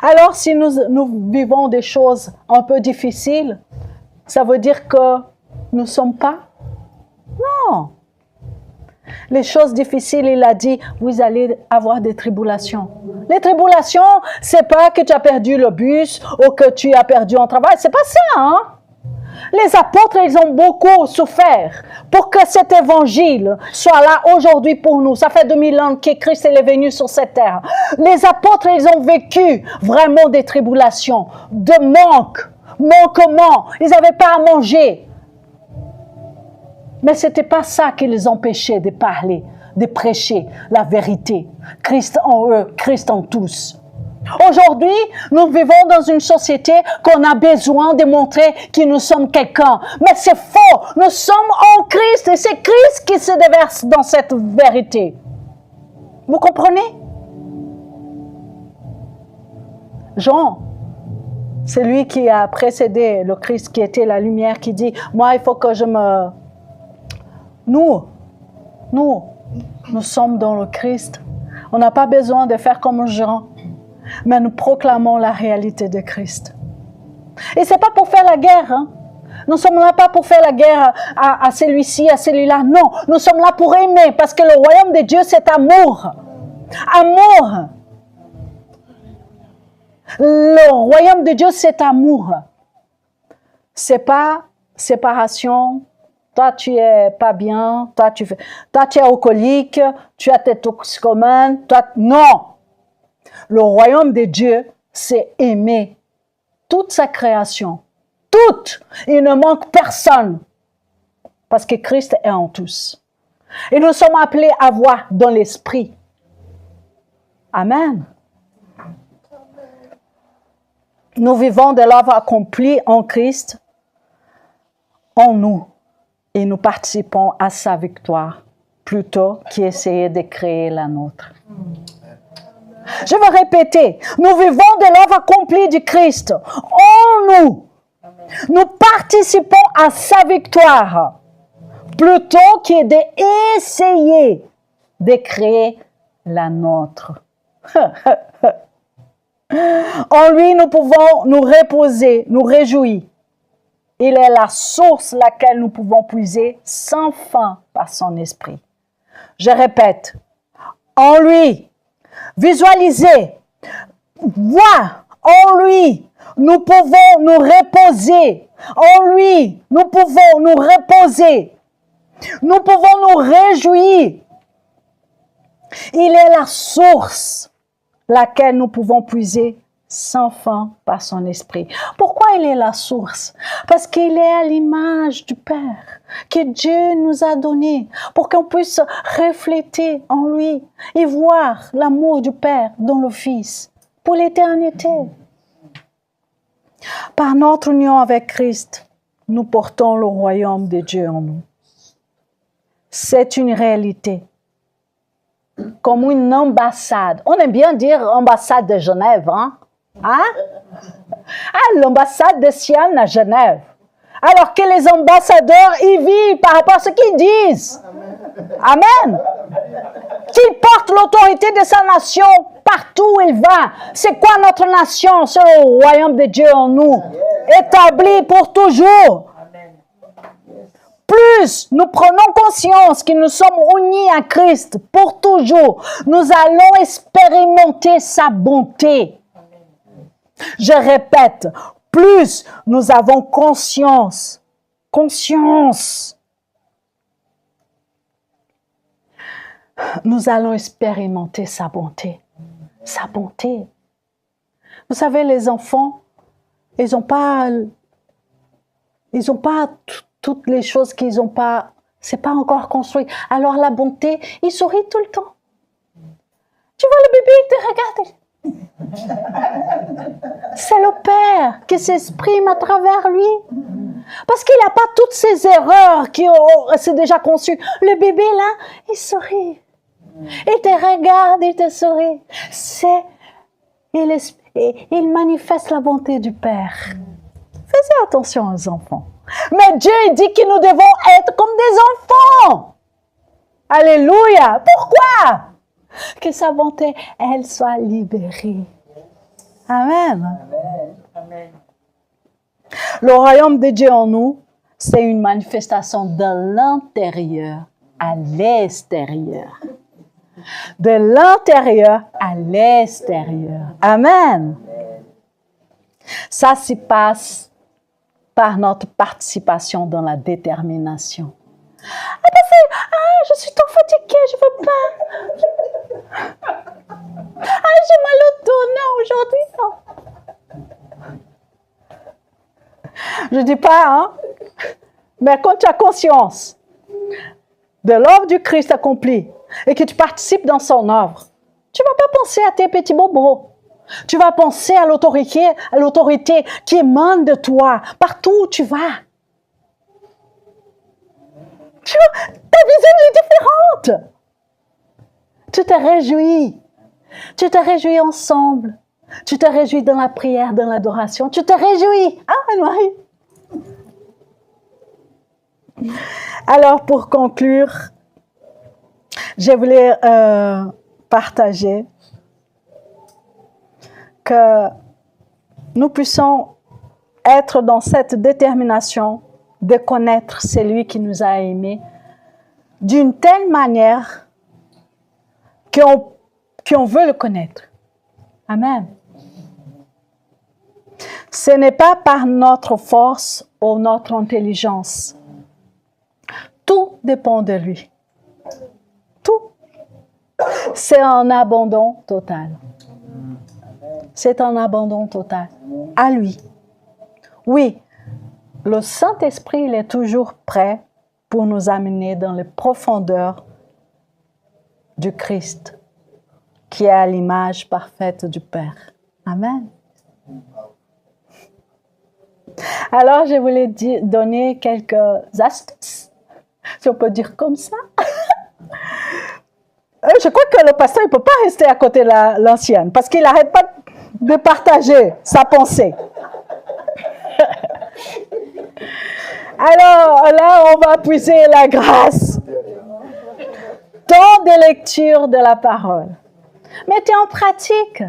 Alors, si nous vivons des choses un peu difficiles, ça veut dire que nous ne sommes pas? Non. Les choses difficiles, il a dit, vous allez avoir des tribulations. Les tribulations, c'est pas que tu as perdu le bus ou que tu as perdu un travail. C'est pas ça, hein? Les apôtres, ils ont beaucoup souffert pour que cet évangile soit là aujourd'hui pour nous. Ça fait 2000 ans que Christ est venu sur cette terre. Les apôtres, ils ont vécu vraiment des tribulations, de manquement. Ils n'avaient pas à manger. Mais ce n'était pas ça qui les empêchait de parler, de prêcher la vérité. Christ en eux, Christ en tous. Aujourd'hui, nous vivons dans une société qu'on a besoin de montrer que nous sommes quelqu'un. Mais c'est faux. Nous sommes en Christ et c'est Christ qui se déverse dans cette vérité. Vous comprenez? Jean, c'est lui qui a précédé le Christ, qui était la lumière, qui dit, moi, il faut que je me... Nous sommes dans le Christ. On n'a pas besoin de faire comme Jean. Mais nous proclamons la réalité de Christ. Et ce n'est pas pour faire la guerre. Hein? Nous ne sommes là pas pour faire la guerre à celui-ci, à celui-là. Non, nous sommes là pour aimer. Parce que le royaume de Dieu, c'est amour. Amour. Le royaume de Dieu, c'est amour. Ce n'est pas séparation. Toi, tu es pas bien. Toi, tu es alcoolique. Tu as tes toxicomanes. Non. Le royaume de Dieu, c'est aimer toute sa création. Toute. Il ne manque personne. Parce que Christ est en tous. Et nous sommes appelés à voir dans l'esprit. Amen. Nous vivons de l'œuvre accomplie en Christ, en nous. Et nous participons à sa victoire, plutôt qu'essayer de créer la nôtre. Je vais répéter, nous vivons de l'œuvre accomplie du Christ en nous. Nous participons à sa victoire, plutôt que d'essayer de créer la nôtre. En lui, nous pouvons nous reposer, nous réjouir. Il est la source laquelle nous pouvons puiser sans fin par son esprit. Je répète, en lui, visualiser, voir en lui, nous pouvons nous reposer. En lui, nous pouvons nous reposer. Nous pouvons nous réjouir. Il est la source laquelle nous pouvons puiser sans fin par son esprit. Pourquoi il est la source? Parce qu'il est à l'image du Père que Dieu nous a donné pour qu'on puisse refléter en lui et voir l'amour du Père dans le Fils pour l'éternité. Par notre union avec Christ, nous portons le royaume de Dieu en nous. C'est une réalité. Comme une ambassade. On aime bien dire ambassade de Genève, hein? Hein? Ah, l'ambassade de Siam à Genève. Alors que les ambassadeurs y vivent par rapport à ce qu'ils disent. Amen. Qu'ils portent l'autorité de sa nation partout où il va. C'est quoi notre nation? C'est le royaume de Dieu en nous. Établi pour toujours. Plus nous prenons conscience que nous sommes unis à Christ pour toujours, nous allons expérimenter sa bonté. Je répète, plus nous avons conscience, nous allons expérimenter sa bonté. Sa bonté. Vous savez, les enfants, ils n'ont pas toutes les choses qu'ils n'ont pas, c'est pas encore construit. Alors la bonté, ils sourient tout le temps. Tu vois le bébé, il te regarde. C'est le Père qui s'exprime à travers lui. Parce qu'il n'a pas toutes ces erreurs qui c'est déjà conçues. Le bébé là, il sourit. Il te regarde, il te sourit. Il manifeste la bonté du Père. Faites attention aux enfants. Mais Dieu dit que nous devons être comme des enfants. Alléluia. Pourquoi? Que sa bonté, elle soit libérée. Amen. Amen. Le royaume de Dieu en nous, c'est une manifestation de l'intérieur à l'extérieur. De l'intérieur à l'extérieur. Amen. Ça se passe par notre participation dans la détermination. je suis trop fatiguée, je ne veux pas. Ah, j'ai mal au dos, non, aujourd'hui, non. Je ne dis pas, hein. Mais quand tu as conscience de l'œuvre du Christ accomplie et que tu participes dans son œuvre, tu ne vas pas penser à tes petits bobos. Tu vas penser à l'autorité qui émane de toi, partout où tu vas. Ta vision est différente. Tu te réjouis. Tu te réjouis ensemble. Tu te réjouis dans la prière, dans l'adoration. Tu te réjouis. Ah, Anne-Marie. Alors, pour conclure, je voulais partager que nous puissions être dans cette détermination de connaître celui qui nous a aimés d'une telle manière qu'on veut le connaître. Amen. Ce n'est pas par notre force ou notre intelligence. Tout dépend de lui. Tout. C'est un abandon total. C'est un abandon total à lui. Oui, le Saint-Esprit, il est toujours prêt pour nous amener dans les profondeurs du Christ, qui est à l'image parfaite du Père. Amen. Alors, je voulais donner quelques astuces, si on peut dire comme ça. Je crois que le pasteur ne peut pas rester à côté de l'ancienne, parce qu'il n'arrête pas de partager sa pensée. Alors là, on va puiser la grâce. Temps de lecture de la parole. Mettez en pratique.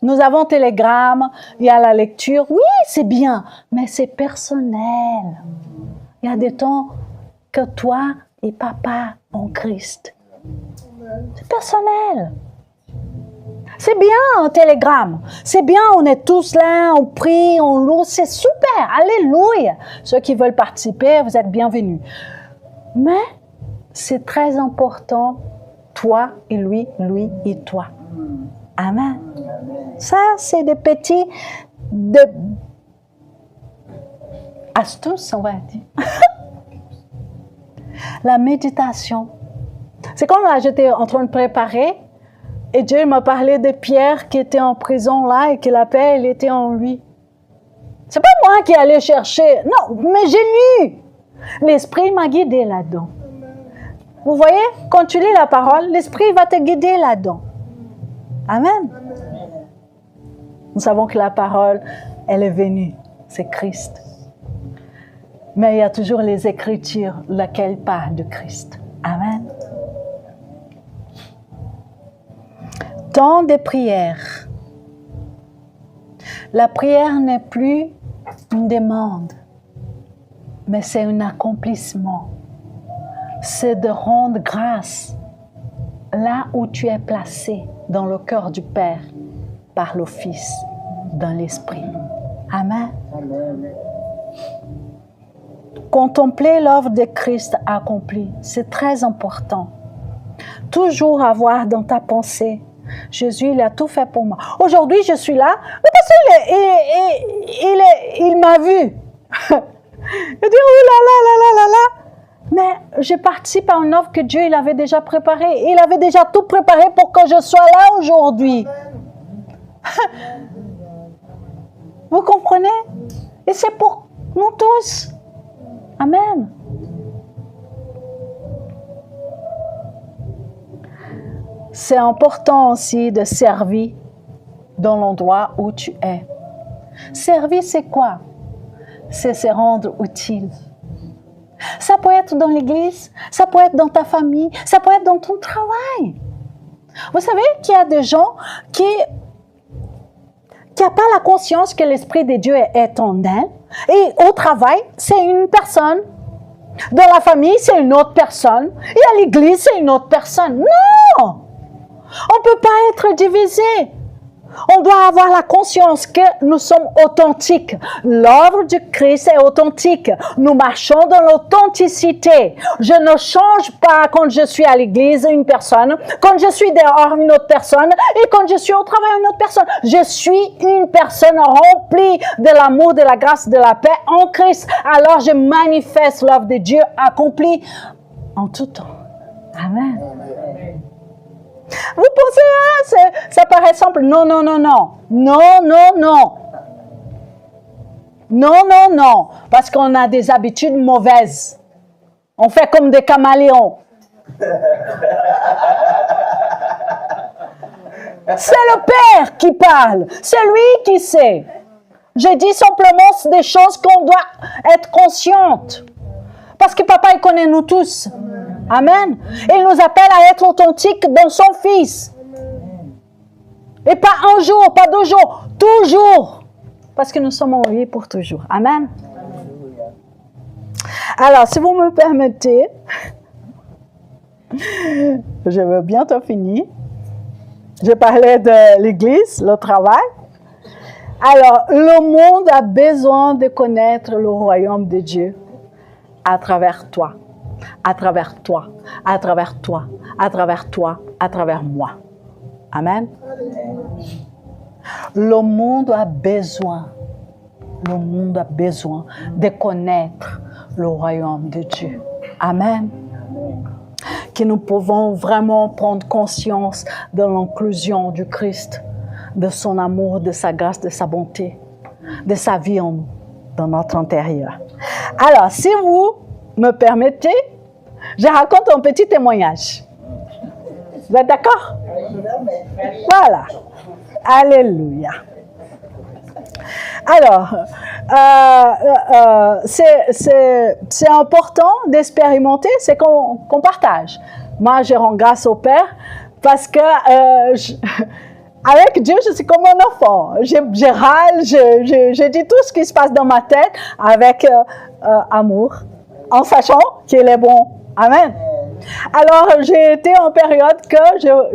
Nous avons Telegram, il y a la lecture. Oui, c'est bien, mais c'est personnel. Il y a des temps que toi et papa en Christ. C'est personnel. C'est bien un télégramme. C'est bien, on est tous là, on prie, on loue. C'est super. Alléluia. Ceux qui veulent participer, vous êtes bienvenus. Mais c'est très important, toi et lui, lui et toi. Amen. Ça, c'est des petits astuces, on va dire. La méditation. C'est comme là, j'étais en train de préparer et Dieu m'a parlé de Pierre qui était en prison là et que la paix, elle était en lui. C'est pas moi qui allais chercher. Non, mais j'ai lu. L'Esprit m'a guidé là-dedans. Vous voyez, quand tu lis la parole, l'Esprit va te guider là-dedans. Amen. Nous savons que la parole, elle est venue. C'est Christ. Mais il y a toujours les Écritures, laquelle parlent de Christ. Amen. Temps de prière. La prière n'est plus une demande, mais c'est un accomplissement. C'est de rendre grâce là où tu es placé dans le cœur du Père par le Fils, dans l'Esprit. Amen. Amen. Contempler l'œuvre de Christ accomplie, c'est très important. Toujours avoir dans ta pensée, Jésus, il a tout fait pour moi. Aujourd'hui, je suis là, parce qu'il m'a vu. Il dit, oh là là là là là là. Mais je participe à une œuvre que Dieu il avait déjà préparée. Il avait déjà tout préparé pour que je sois là aujourd'hui. Vous comprenez? Et c'est pour nous tous. Amen. C'est important aussi de servir dans l'endroit où tu es. Servir, c'est quoi? C'est se rendre utile. Ça peut être dans l'église, ça peut être dans ta famille, ça peut être dans ton travail. Vous savez qu'il y a des gens qui n'ont pas la conscience que l'Esprit de Dieu est en eux. Et au travail, c'est une personne. Dans la famille, c'est une autre personne. Et à l'église, c'est une autre personne. Non! On ne peut pas être divisé. On doit avoir la conscience que nous sommes authentiques. L'œuvre du Christ est authentique. Nous marchons dans l'authenticité. Je ne change pas quand je suis à l'église une personne, quand je suis dehors une autre personne et quand je suis au travail une autre personne. Je suis une personne remplie de l'amour, de la grâce, de la paix en Christ. Alors je manifeste l'œuvre de Dieu accomplie en tout temps. Amen. Vous pensez, ça paraît simple. Non, non, non, non. Non, non, non. Non, non, non. Parce qu'on a des habitudes mauvaises. On fait comme des caméléons. C'est le Père qui parle. C'est lui qui sait. Je dis simplement des choses qu'on doit être consciente. Parce que Papa, il connaît nous tous. Amen. Il nous appelle à être authentiques dans son Fils. Et pas un jour, pas 2 jours, toujours. Parce que nous sommes envoyés pour toujours. Amen. Alors, si vous me permettez, je veux bientôt finir. Je parlais de l'Église, le travail. Alors, le monde a besoin de connaître le royaume de Dieu à travers toi. À travers toi, à travers toi, à travers toi, à travers moi. Amen. Le monde a besoin de connaître le royaume de Dieu. Amen. Que nous pouvons vraiment prendre conscience de l'inclusion du Christ, de son amour, de sa grâce, de sa bonté, de sa vie en nous, dans notre intérieur. Alors, si vous me permettez, je raconte un petit témoignage. Vous êtes d'accord? Voilà. Alléluia. Alors, c'est important d'expérimenter, c'est qu'on partage. Moi, je rends grâce au Père parce que avec Dieu, je suis comme un enfant. Je râle, je dis tout ce qui se passe dans ma tête avec amour, en sachant qu'il est bon. Amen. Alors, j'ai été en période que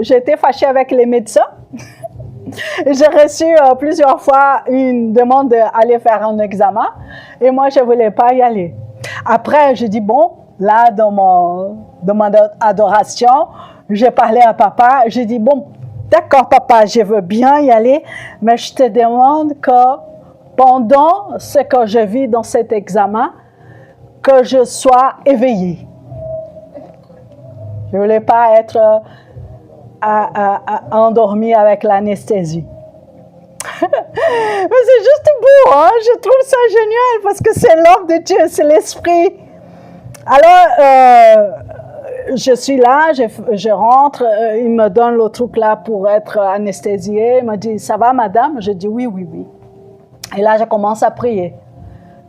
j'étais fâchée avec les médecins. J'ai reçu plusieurs fois une demande d'aller faire un examen et moi, je ne voulais pas y aller. Après, je dis, bon, là, dans mon adoration, j'ai parlé à papa. J'ai dit, bon, d'accord, papa, je veux bien y aller, mais je te demande que pendant ce que je vis dans cet examen, que je sois éveillée. Je ne voulais pas être endormie avec l'anesthésie. Mais c'est juste beau, hein? Je trouve ça génial parce que c'est l'œuvre de Dieu, c'est l'Esprit. Alors, je suis là, je rentre, il me donne le truc là pour être anesthésiée. Il me dit, ça va madame? Je dis oui, oui, oui. Et là, je commence à prier.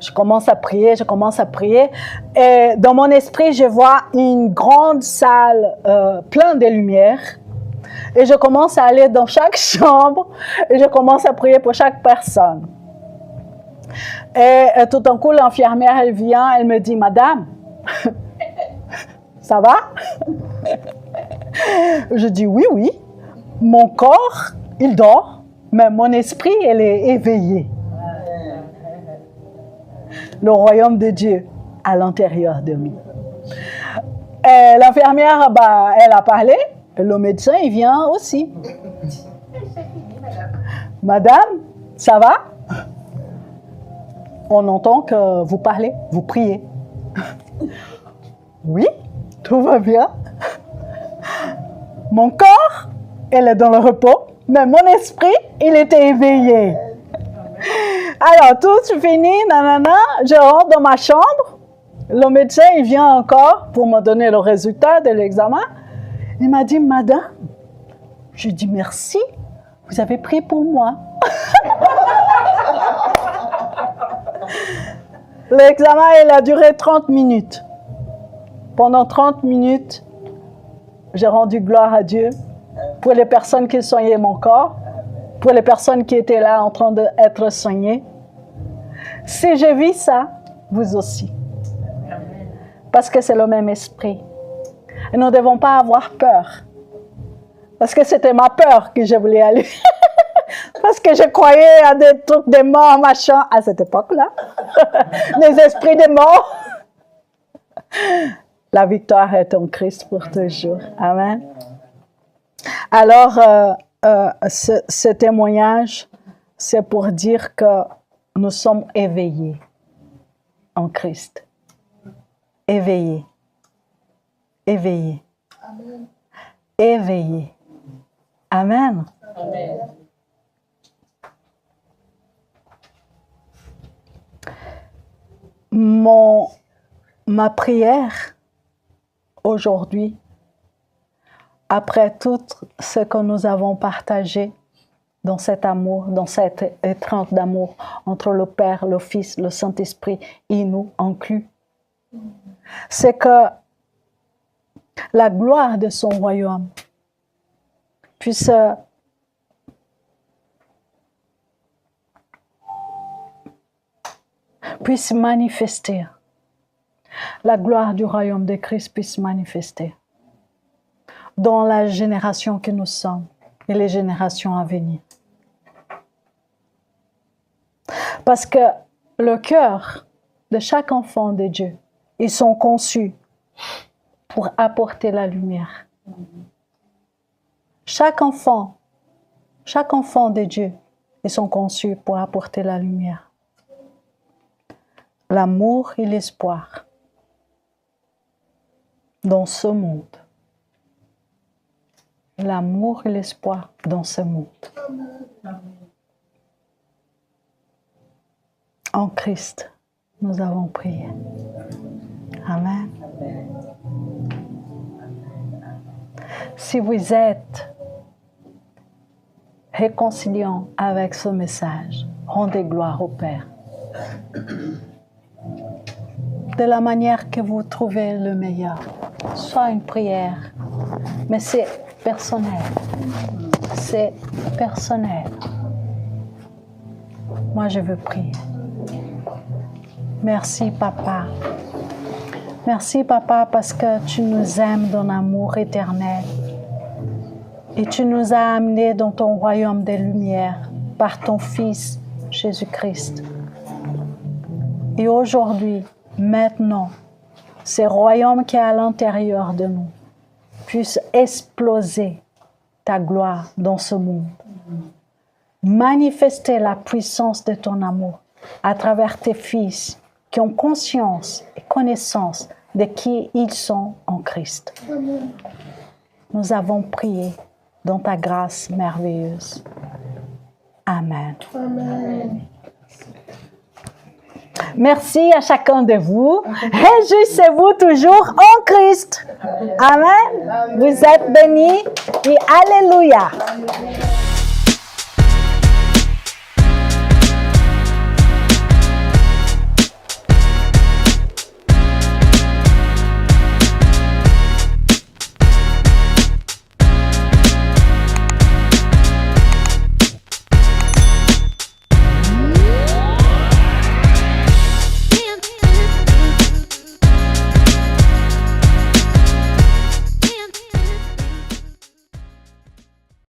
Je commence à prier. Et dans mon esprit, je vois une grande salle pleine de lumière. Et je commence à aller dans chaque chambre et je commence à prier pour chaque personne. Et tout d'un coup, l'infirmière, elle vient, elle me dit, madame, ça va? Je dis oui, oui. Mon corps, il dort, mais mon esprit, il est éveillé. Le royaume de Dieu à l'intérieur de nous. L'infirmière, elle a parlé. Le médecin, il vient aussi. Madame, ça va? On entend que vous parlez, vous priez. Oui, tout va bien. Mon corps, il est dans le repos, mais mon esprit, il était éveillé. Alors, tout fini, nanana, je rentre dans ma chambre. Le médecin, il vient encore pour me donner le résultat de l'examen. Il m'a dit, madame, je dis merci, vous avez prié pour moi. L'examen, il a duré 30 minutes. Pendant 30 minutes, j'ai rendu gloire à Dieu pour les personnes qui soignaient mon corps, pour les personnes qui étaient là en train d'être soignées. Si je vis ça, vous aussi. Parce que c'est le même esprit. Et nous ne devons pas avoir peur. Parce que c'était ma peur que je voulais aller. Parce que je croyais à des trucs de morts, machin, à cette époque-là. Des esprits de mort. La victoire est en Christ pour toujours. Amen. Alors, ce témoignage, c'est pour dire que nous sommes éveillés en Christ. Éveillés. Éveillés. Amen. Éveillés. Amen. Amen. Ma prière aujourd'hui, après tout ce que nous avons partagé dans cet amour, dans cette étreinte d'amour entre le Père, le Fils, le Saint-Esprit et nous inclus, c'est que la gloire de son royaume puisse manifester. La gloire du royaume de Christ puisse manifester dans la génération que nous sommes et les générations à venir. Parce que le cœur de chaque enfant de Dieu, ils sont conçus pour apporter la lumière. Chaque enfant de Dieu, ils sont conçus pour apporter la lumière. L'amour et l'espoir dans ce monde. L'amour et l'espoir dans ce monde. En Christ, nous avons prié. Amen. Si vous êtes réconciliant avec ce message, rendez gloire au Père. De la manière que vous trouvez le meilleur. Soit une prière, mais c'est personnel. C'est personnel. Moi, je veux prier. Merci, Papa. Merci, Papa, parce que tu nous aimes d'un amour éternel. Et tu nous as amenés dans ton royaume des lumières par ton Fils, Jésus-Christ. Et aujourd'hui, maintenant, ce royaume qui est à l'intérieur de nous puisse exploser ta gloire dans ce monde. Manifester la puissance de ton amour à travers tes fils qui ont conscience et connaissance de qui ils sont en Christ. Nous avons prié dans ta grâce merveilleuse. Amen. Amen. Merci à chacun de vous. Réjouissez-vous toujours en Christ. Amen. Vous êtes bénis et alléluia.